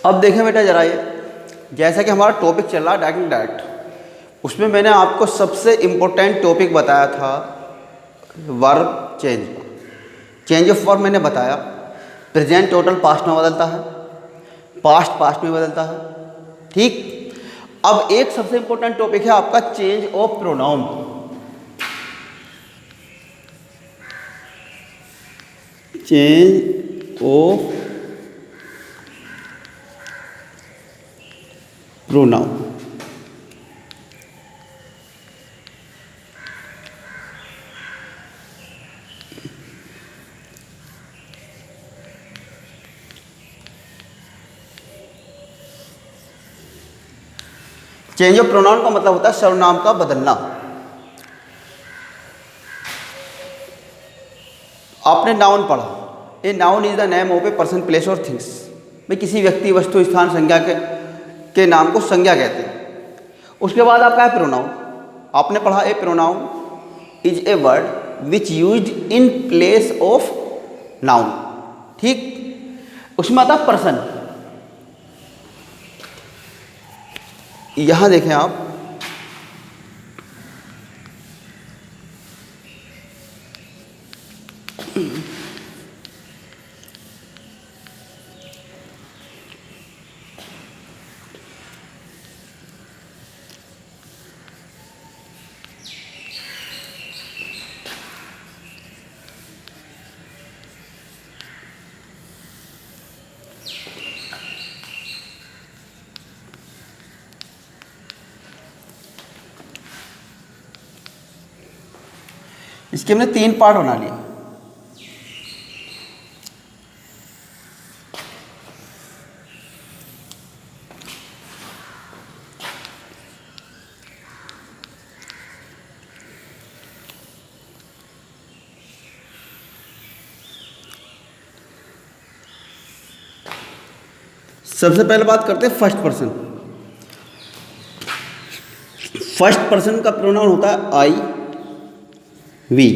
अब देखें बेटा ज़रा ये, जैसा कि हमारा टॉपिक चल रहा है डायरेक्ट इनडायरेक्ट, उसमें मैंने आपको सबसे इम्पोर्टेंट टॉपिक बताया था verb change. Change of verb मैंने बताया, प्रेजेंट टोटल पास्ट में बदलता है, पास्ट पास्ट में बदलता है। ठीक, अब एक सबसे इम्पोर्टेंट टॉपिक है आपका change of pronoun. Change of pronoun. Change of pronoun का मतलब होता है सर्वनाम का बदलना। आपने नाउन पढ़ा, a noun is the name of a person place और थिंग्स। भाई किसी व्यक्ति वस्तु स्थान संज्ञा के नाम को संज्ञा कहते हैं। उसके बाद आपका है प्रोनाउन। आपने पढ़ा a pronoun is a word which used in place of noun. ठीक, उसमें आता पर्सन। यहां देखें आप, इसके हमने 3 पार्ट बना लिए। सबसे पहले बात करते हैं फर्स्ट पर्सन। फर्स्ट पर्सन का प्रोनाउन होता है आई, वी।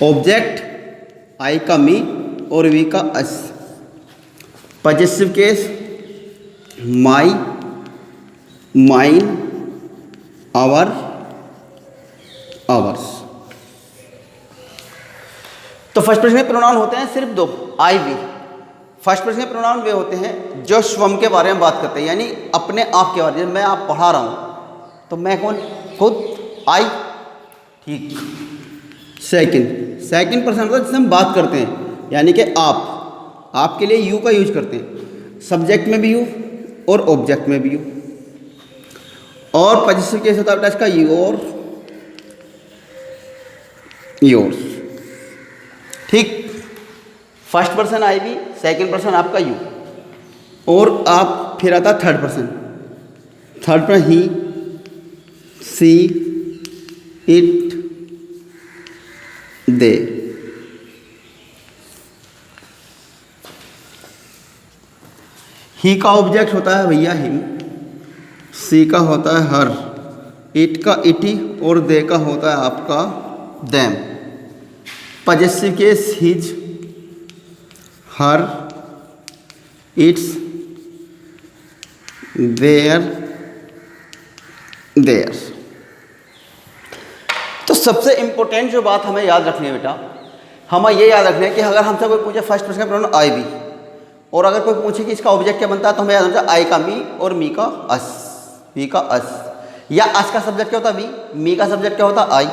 ऑब्जेक्ट आई का मी और वी का us. Possessive case my, mine, our, ours. तो फर्स्ट पर्सन के प्रोनाउन होते हैं सिर्फ 2, आई, वी। फर्स्ट पर्सन के प्रोनाउन वे होते हैं जो स्वयं के बारे में बात करते हैं, यानी अपने आप के बारे में। मैं आप पढ़ा रहा हूं तो मैं कौन? खुद, आई। ठीक। सेकंड पर्सन होता है जिससे हम बात करते हैं, यानी कि आप। आपके लिए यू का यूज करते हैं, सब्जेक्ट में भी यू और ऑब्जेक्ट में भी यू। और पॉजेसिव केस होता है इसका योर, योर्स। ठीक। फर्स्ट पर्सन आई भी, सेकंड पर्सन आपका यू, और आप फिर आता थर्ड पर्सन। थर्ड पर ही, सी, इट, दे। ही का ऑब्जेक्ट होता है भैया हिम, सी का होता है हर, इट का इटी और दे का होता है आपका them. Possessive case his, her, its, their, theirs. तो सबसे इंपॉर्टेंट जो बात हमें याद रखनी है बेटा, हमें ये याद रखना है कि अगर हमसे कोई पूछे फर्स्ट पर्सन का प्रोनाउन आई, वी, और अगर कोई पूछे कि इसका ऑब्जेक्ट क्या बनता है, तो हमें याद रखना आई का मी और मी का अस, वी का अस। या अस का सब्जेक्ट क्या होता है वी, मी का सब्जेक्ट क्या होता है आई।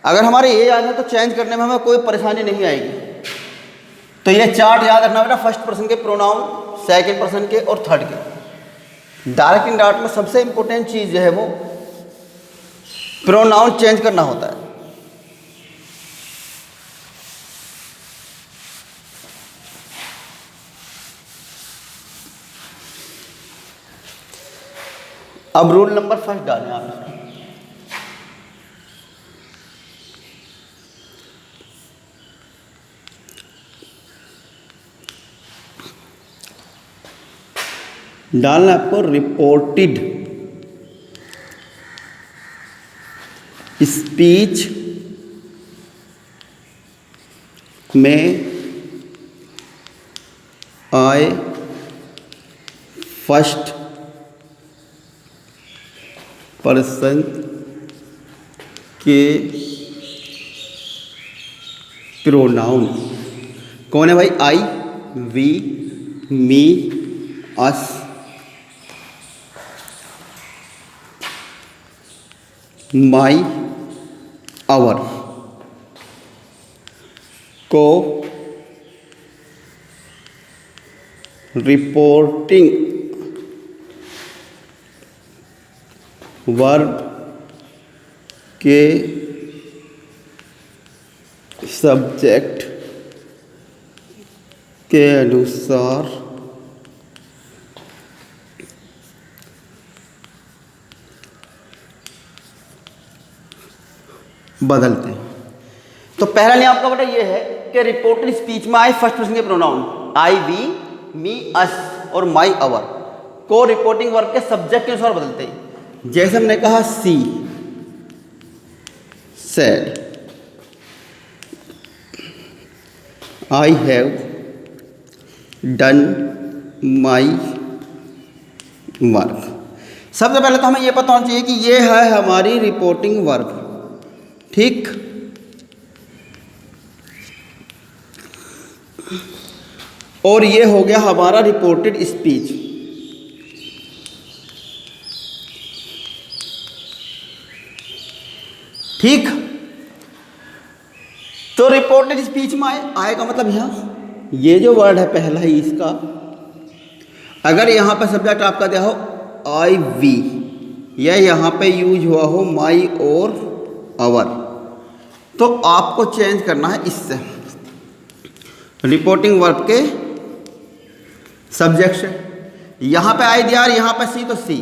अगर हमारे ये याद है तो चेंज करने में हमें कोई परेशानी नहीं आएगी। तो ये चार्ट याद रखना बेटा, फर्स्ट पर्सन के प्रोनाउन, सेकंड पर्सन के और थर्ड के। डायरेक्ट इनडायरेक्ट में सबसे इंपॉर्टेंट चीज जो है वो प्रोनाउन चेंज करना होता है। अब रूल नंबर फर्स्ट डालें आप। डालना आपको रिपोर्टेड स्पीच में आए फर्स्ट पर्सन के प्रोनाउन कौन है भाई? I, we, me, us, my, our को रिपोर्टिंग वर्ब के सब्जेक्ट के अनुसार बदलते हैं। तो पहला नियम आपका बेटा ये है कि रिपोर्टेड स्पीच में आए फर्स्ट पर्सन के pronoun I, we, me, us और माई, आवर को रिपोर्टिंग वर्ब के सब्जेक्ट के अनुसार बदलते हैं। जैसे हमने कहा she, said, I have done my work. सबसे पहले तो हमें यह पता होना चाहिए कि ये है हमारी रिपोर्टिंग वर्ब, ठीक। और ये हो गया हमारा रिपोर्टेड स्पीच। ठीक। तो रिपोर्टेड स्पीच में आए का मतलब यहां ये जो वर्ड है पहला ही इसका, अगर यहां पे सब्जेक्ट आपका दिया हो आई, वी, या यहां पे यूज हुआ हो माई और आवर, तो आपको चेंज करना है इससे रिपोर्टिंग वर्ब के सब्जेक्ट से। यहां पे आई दिया, यहां पे सी, तो सी,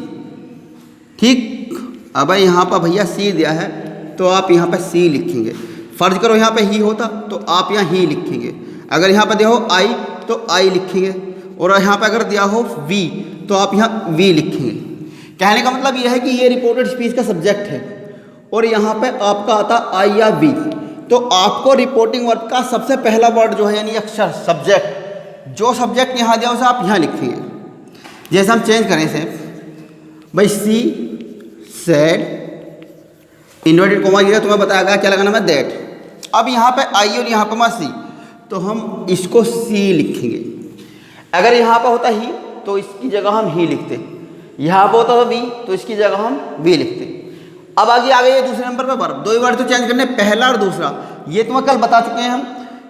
ठीक। अब यहां पर भैया सी दिया है तो आप यहां पे सी लिखेंगे। फर्ज करो यहां पे ही होता तो आप यहां ही लिखेंगे। अगर यहां पे दिया हो आई तो आई लिखेंगे, और यहां पे अगर दिया हो वी तो आप यहां वी लिखेंगे। कहने का मतलब यह है कि ये रिपोर्टेड स्पीच का सब्जेक्ट है और यहां पे आपका आता आई या वी, तो आपको रिपोर्टिंग वर्ब का सबसे पहला वर्ड जो है यानी अक्षर सब्जेक्ट, जो सब्जेक्ट यहाँ दिया उसे आप यहाँ लिखेंगे। जैसे हम चेंज करें इसे भाई सी, सेड, इन्वर्टेड कोमा दिया, तुम्हें बताया गया क्या लगाना है दैट। अब यहाँ पे आई और यहाँ पे मैं सी, तो हम इसको सी लिखेंगे। अगर यहाँ पे होता ही तो इसकी जगह हम ही लिखते, यहाँ पे होता तो वी तो इसकी जगह हम वी लिखते। अब आगे आ गए दूसरे नंबर पे वर्ब। दो ही वर्ड तो चेंज करने, पहला और दूसरा। ये तुम्हें कल बता चुके हैं हम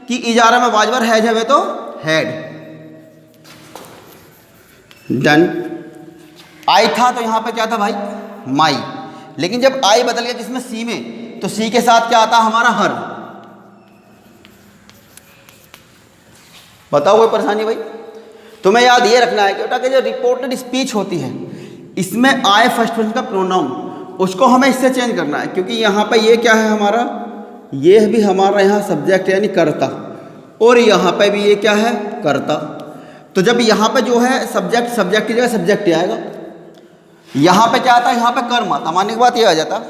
कि इजारा में वाजवर हैज है तो हैड, डन। आई था तो यहां पे क्या था भाई माई, लेकिन जब आई बदल गया किसमें सी में, तो सी के साथ क्या आता हमारा हर। बताओ कोई परेशानी भाई? तुम्हें याद ये रखना है कि बेटा कि जो रिपोर्टेड स्पीच होती है इसमें आए फर्स्ट पर्सन का प्रोनाउन, उसको हमें इससे चेंज करना है, क्योंकि यहाँ पे ये क्या है हमारा, ये भी हमारा यहाँ सब्जेक्ट यानी कर्ता, और यहाँ पे भी ये क्या है कर्ता। तो जब यहाँ पे जो है सब्जेक्ट की जगह सब्जेक्ट आएगा, यहाँ पे क्या आता है, यहाँ पे कर्म आता। मानने की बात ये आ जाता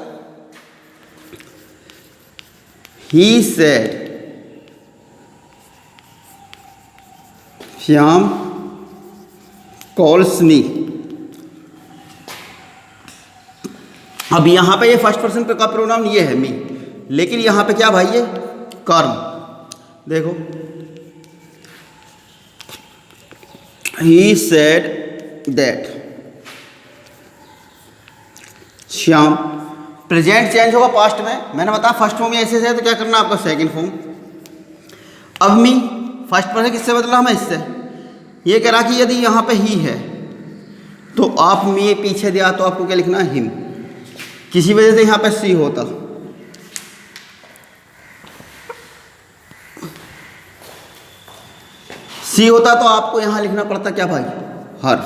he said Shyam calls me. अब यहाँ पे ये फर्स्ट पर्सन का प्रोनाउन ये है मी, लेकिन यहाँ पे क्या भाई ये कर्म। देखो he said that, Shyam. Present change होगा पास्ट में, मैंने बताया फर्स्ट फॉर्म ऐसे से, तो क्या करना आपका सेकंड फॉर्म। अब मी फर्स्ट पर्सन किससे बदला हमें इससे, ये कह रहा कि यदि यहाँ पे ही है तो आप मी पीछे दिया तो आपको क्या लिखना है हिम। किसी वजह से यहाँ पे सी होता, सी होता तो आपको यहाँ लिखना पड़ता क्या भाई हर।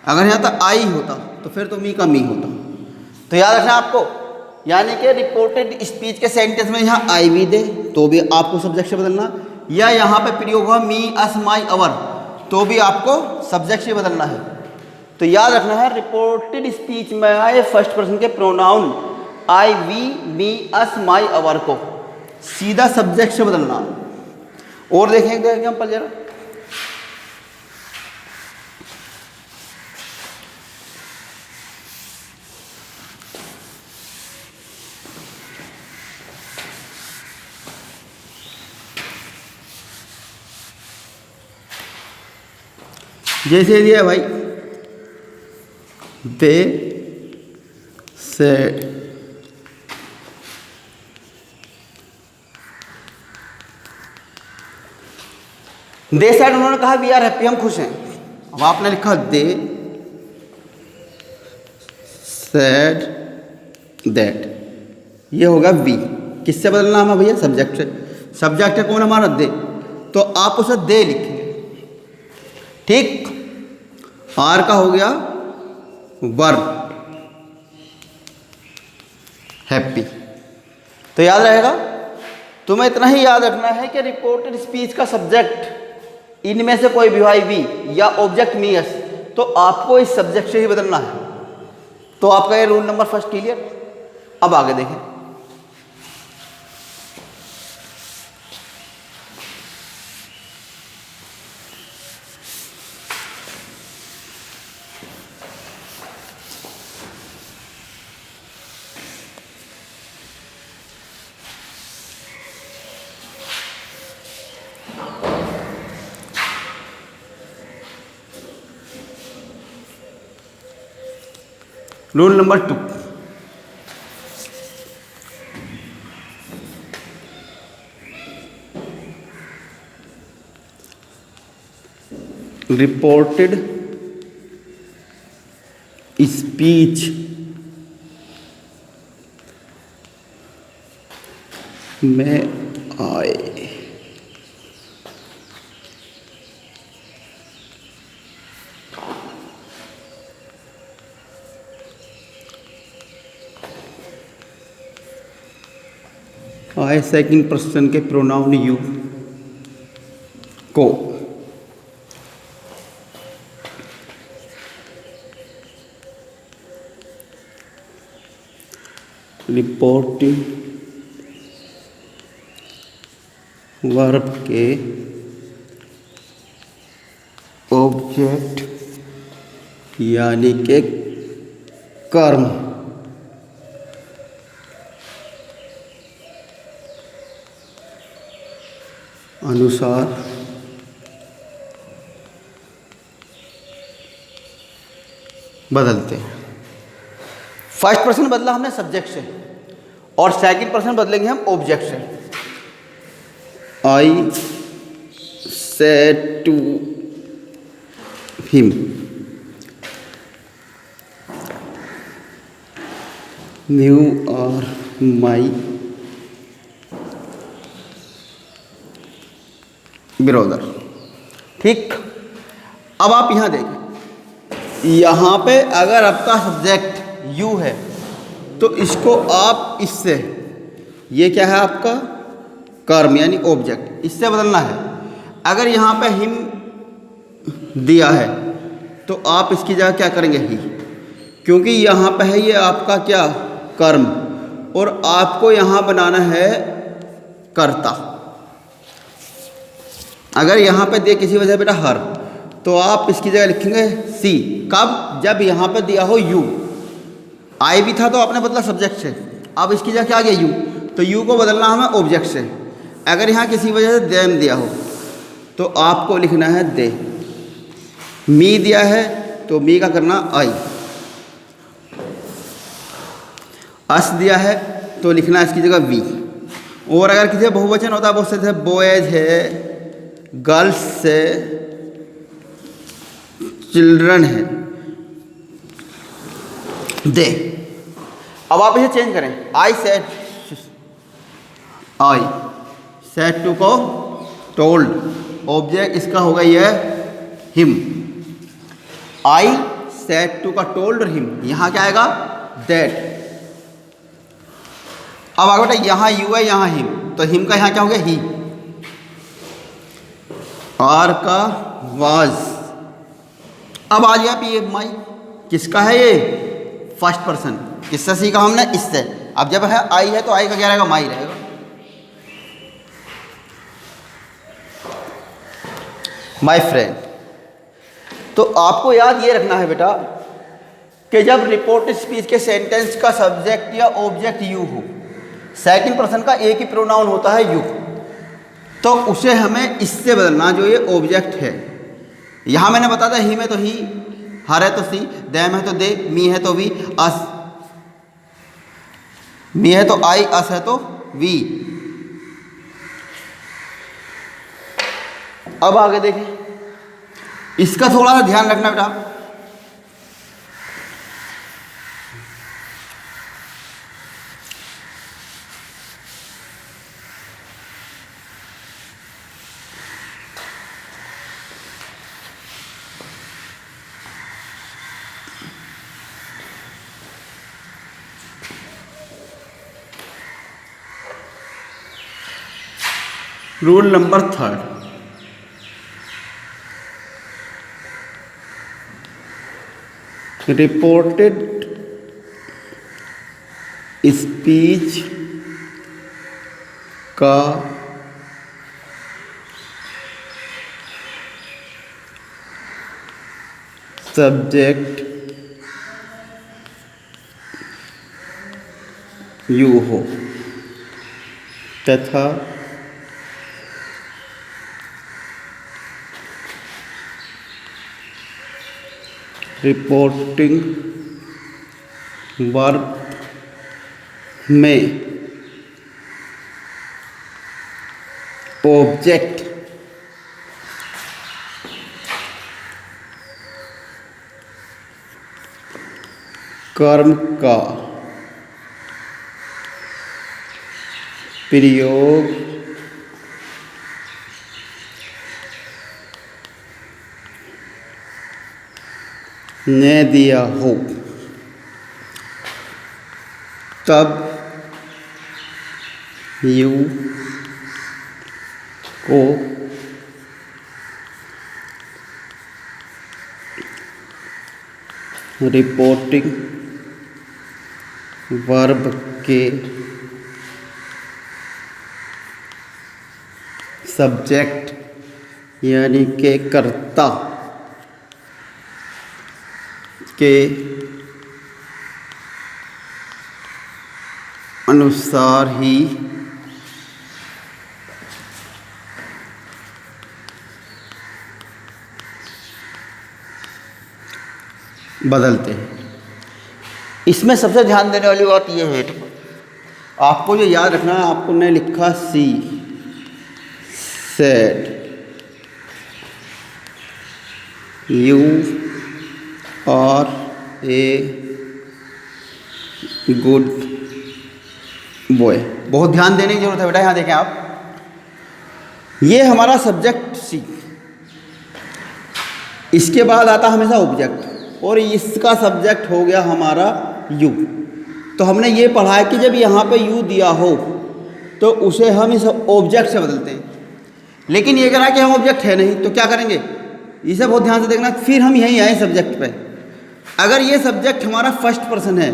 अगर यहाँ तक आई होता तो फिर तो मी का मी होता। तो याद रखना आपको, यानी कि रिपोर्टेड स्पीच के सेंटेंस में यहाँ आई भी दे तो भी आपको सब्जेक्ट से बदलना, या यहाँ पे प्रयोग हुआ मी अस माई अवर तो भी आपको सब्जेक्ट से बदलना है। तो याद रखना है रिपोर्टेड स्पीच में आए फर्स्ट पर्सन के pronoun I, we, me, us, माई, अवर को सीधा सब्जेक्ट से बदलना। और देखेंगे एग्जाम्पल जरा, जैसे दिया भाई, दे सेड, दे सेड उन्होंने कहा वी आर हैप्पी, हम खुश हैं। अब आपने लिखा दे सेड दैट, ये होगा वी। किससे बदलना हमें भैया? सब्जेक्ट से। सब्जेक्ट है कौन हमारा? दे, तो आप उसे दे लिखेंगे, ठीक। आर का हो गया वर्ब, हैप्पी। तो याद रहेगा, तुम्हें इतना ही याद रखना है कि रिपोर्टेड स्पीच का सब्जेक्ट इनमें से कोई भी भाई वी या ऑब्जेक्ट मी एस, तो आपको इस सब्जेक्ट से ही बदलना है। तो आपका ये रूल नंबर फर्स्ट क्लियर। अब आगे देखें, रूल नंबर 2, रिपोर्टेड स्पीच में आए सेकंड पर्सन के प्रोनाउन यू को रिपोर्टिंग वर्ब के ऑब्जेक्ट यानी के कर्म अनुसार बदलते हैं। फर्स्ट पर्सन बदला हमने सब्जेक्ट से और सेकंड पर्सन बदलेंगे हम ऑब्जेक्ट से। I said to him, you are my brother, ठीक। अब आप यहां देखें, यहां पे अगर आपका सब्जेक्ट यू है तो इसको आप इससे, ये क्या है आपका कर्म यानी ऑब्जेक्ट, इससे बदलना है। अगर यहां पे हिम दिया है तो आप इसकी जगह क्या करेंगे? ही, क्योंकि यहां पे है ये आपका क्या कर्म, और आपको यहां बनाना है कर्ता। अगर यहाँ पे दे किसी वजह बेटा हर, तो आप इसकी जगह लिखेंगे सी। कब? जब यहाँ पे दिया हो यू। आई भी था तो आपने बदला सब्जेक्ट से, अब इसकी जगह क्या आ गया? यू, तो यू को बदलना हमें ऑब्जेक्ट से। अगर यहाँ किसी वजह से देम दिया हो तो आपको लिखना है दे। मी दिया है तो मी का करना आई। अस दिया है तो लिखना इसकी जगह वी। और अगर किसी बहुवचन होता है, बहुत से बॉयज है, गर्ल्स से, चिल्ड्रन है, दे। अब आप इसे चेंज करें, आई सेड टू को टोल्ड, ऑब्जेक्ट इसका होगा ये हिम। आई सेड टू का टोल्ड और हिम, यहां क्या आएगा? दैट। अब आगे बेटा यहां यू है, यहां हिम, तो हिम का यहां क्या हो गया? ही। आर का वाज। अब आ गया पी एम आई, किसका है ये? First person. किससे सीखा हमने? इससे। अब जब है आई है तो आई का क्या रहेगा? माई रहेगा। My friend. तो आपको याद ये रखना है बेटा कि जब रिपोर्टेड स्पीच के सेंटेंस का सब्जेक्ट या ऑब्जेक्ट यू हो, सेकंड पर्सन का एक ही प्रोनाउन होता है यू, तो उसे हमें इससे बदलना, जो ये ऑब्जेक्ट है यहाँ मैंने बता दिया ही में तो ही, हर है तो सी, दे में है तो दे, मी है तो वी, अस, मी है तो आई, अस है तो वी। अब आगे देखें, इसका थोड़ा सा ध्यान रखना बेटा। रूल नंबर 3, रिपोर्टेड स्पीच का सब्जेक्ट यू हो तथा रिपोर्टिंग वर्ब में ऑब्जेक्ट कर्म का प्रयोग ने दिया हो, तब यू को रिपोर्टिंग वर्ब के सब्जेक्ट यानी के कर्ता के अनुसार ही बदलते हैं। इसमें सबसे ध्यान देने वाली बात यह है, आपको जो याद रखना है, आपको ने लिखा she said you are a good boy. बहुत ध्यान देने की जरूरत है बेटा। यहाँ देखें आप, ये हमारा सब्जेक्ट सी, इसके बाद आता हमेशा ऑब्जेक्ट, और इसका सब्जेक्ट हो गया हमारा यू। तो हमने ये पढ़ा है कि जब यहाँ पे यू दिया हो तो उसे हम इस ऑब्जेक्ट से बदलते हैं। लेकिन ये कह रहा है कि हम ऑब्जेक्ट है नहीं, तो क्या करेंगे, इसे बहुत ध्यान से देखना। फिर हम यहीं आए सब्जेक्ट पे। अगर ये सब्जेक्ट हमारा फर्स्ट पर्सन है,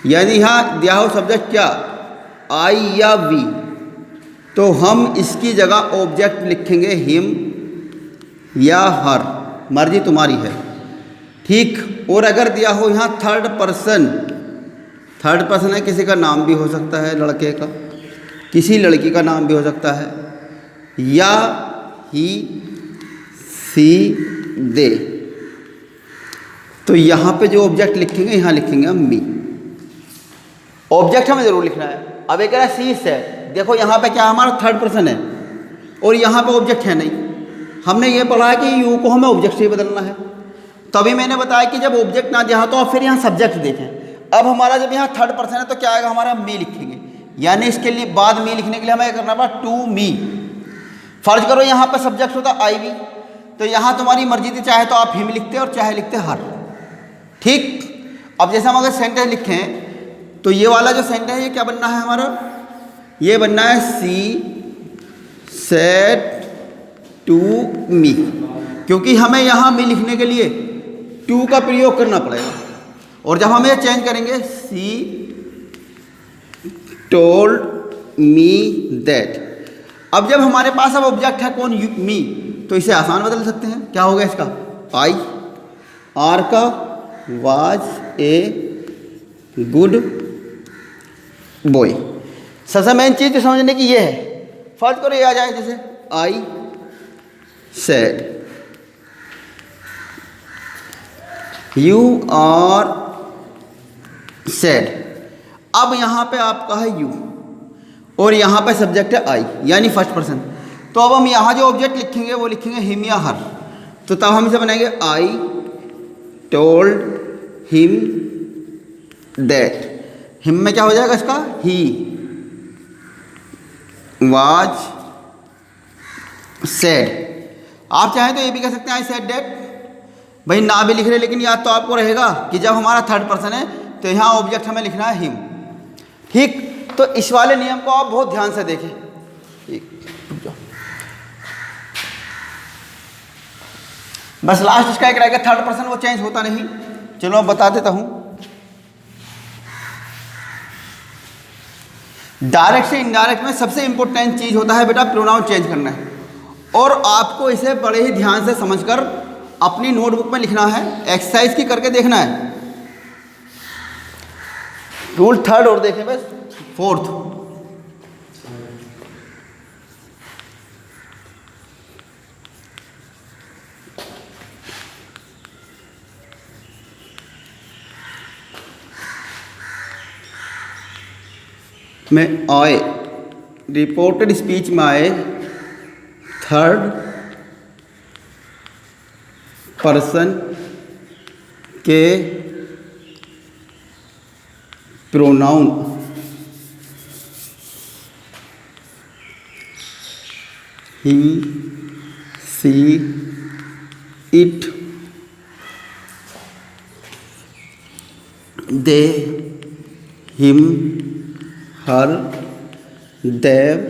यानी यहाँ दिया हो सब्जेक्ट क्या, आई या वी, तो हम इसकी जगह ऑब्जेक्ट लिखेंगे हिम या हर, मर्जी तुम्हारी है, ठीक। और अगर दिया हो यहाँ थर्ड पर्सन है, किसी का नाम भी हो सकता है, लड़के का, किसी लड़की का नाम भी हो सकता है, या ही सी दे, तो यहाँ पे जो ऑब्जेक्ट लिखेंगे, यहाँ लिखेंगे हम मी। ऑब्जेक्ट हमें जरूर लिखना है। अब एक कह रहा है सी से, देखो यहाँ पे क्या हमारा थर्ड पर्सन है और यहाँ पे ऑब्जेक्ट है नहीं। हमने ये पढ़ा है कि यू को हमें ऑब्जेक्ट से बदलना है। तभी मैंने बताया कि जब ऑब्जेक्ट ना दिया तो आप फिर यहाँ सब्जेक्ट देखें। अब हमारा जब यहाँ थर्ड पर्सन है तो क्या आएगा, हमारा मी लिखेंगे, यानी इसके लिए बाद मी लिखने के लिए हमें करना पड़ा टू मी। फर्ज करो यहाँ पे सब्जेक्ट होता आई वी, तो यहाँ तुम्हारी मर्जी थी, चाहे तो आप हिम लिखते और चाहे लिखते हर, ठीक। अब जैसे हम अगर सेंटेंस लिखें तो ये वाला जो सेंटेंस है ये क्या बनना है हमारा, ये बनना है सी सेड टू मी, क्योंकि हमें यहाँ मी लिखने के लिए टू का प्रयोग करना पड़ेगा। और जब हम ये चेंज करेंगे, सी टोल्ड मी दैट, अब जब हमारे पास अब ऑब्जेक्ट है कौन, मी, तो इसे आसान बदल सकते हैं। क्या होगा इसका, आई, आर का वाज ए गुड बॉय। सबसे मेन चीज समझने की ये है, फर्ज करो ये आ जाए जैसे I said you are sad. अब यहाँ पे आपका है यू और यहाँ पे सब्जेक्ट है आई, यानी फर्स्ट पर्सन। तो अब हम यहाँ जो ऑब्जेक्ट लिखेंगे वो लिखेंगे हिम या हर। तो तब हम इसे बनाएंगे I told him that. Him में क्या हो जाएगा इसका, ही वाज सैड। आप चाहें तो ये भी कह सकते हैं आई सैड दैट, भाई ना भी लिख रहे, लेकिन याद तो आपको रहेगा कि जब हमारा थर्ड पर्सन है तो यहाँ ऑब्जेक्ट हमें लिखना है हिम। ठीक, तो इस वाले नियम को आप बहुत ध्यान से देखें। बस लास्ट इसका एक रहेगा थर्ड पर्सन, वो चेंज होता नहीं। चलो अब बता देता हूं। डायरेक्ट से इनडायरेक्ट में सबसे इंपॉर्टेंट चीज होता है बेटा प्रोनाउन चेंज करना है, और आपको इसे बड़े ही ध्यान से समझकर अपनी नोटबुक में लिखना है, एक्सरसाइज की करके देखना है। रूल थर्ड और देखें बस, फोर्थ। में आए रिपोर्टेड स्पीच में आए थर्ड पर्सन के pronoun he she it they him her them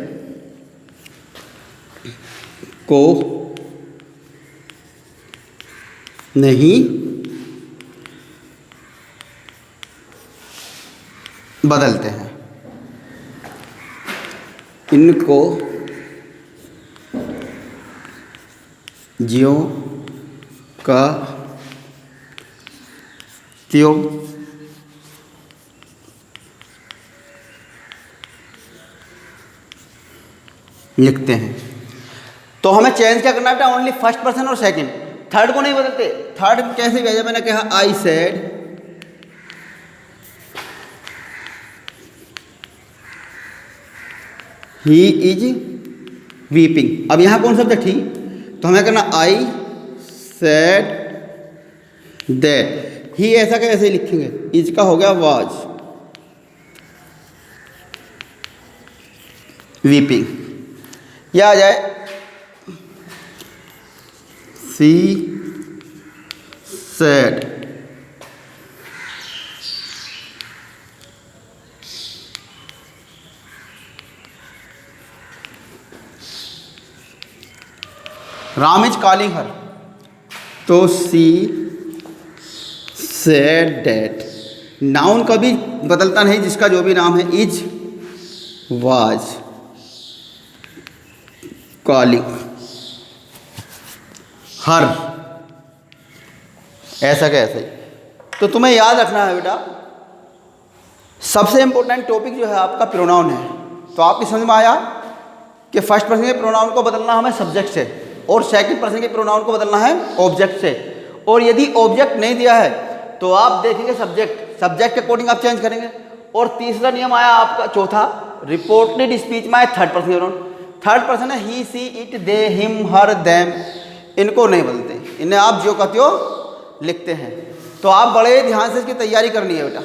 को नहीं बदलते हैं, इनको ज्यों का त्यों लिखते हैं। तो हमें चेंज क्या करना है, ओनली फर्स्ट पर्सन और सेकंड, थर्ड को नहीं बदलते। थर्ड कैसे भेजा, मैंने कहा I said he is weeping. अब यहां कौन सब्जेक्ट ही, तो हमें करना आई सेड दैट। ही ऐसा कैसे लिखेंगे, इज का हो गया वाज वीपिंग। यह आ जाए she said Ram is calling her, तो सी सेड दैट। नाउन कभी बदलता नहीं, जिसका जो भी नाम है, इज वाज कॉलिंग हर, ऐसा कैसे। तो तुम्हें याद रखना है बेटा, सबसे इंपॉर्टेंट टॉपिक जो है आपका प्रोनाउन है। तो आपकी समझ में आया कि फर्स्ट पर्सन के प्रोनाउन को बदलना हमें सब्जेक्ट से, और सेकंड पर्सन के प्रोनाउन को बदलना है ऑब्जेक्ट से। और यदि ऑब्जेक्ट नहीं दिया है तो आप देखेंगे सब्जेक्ट, सब्जेक्ट के अकॉर्डिंग आप चेंज करेंगे। और तीसरा नियम आया आपका चौथा, रिपोर्टेड स्पीच में आए third person pronoun. Third person है he she it they him her them, इनको नहीं बदलते, इन्हें आप जो का त्यों लिखते हैं। तो आप बड़े ध्यान से इसकी तैयारी करनी है बेटा।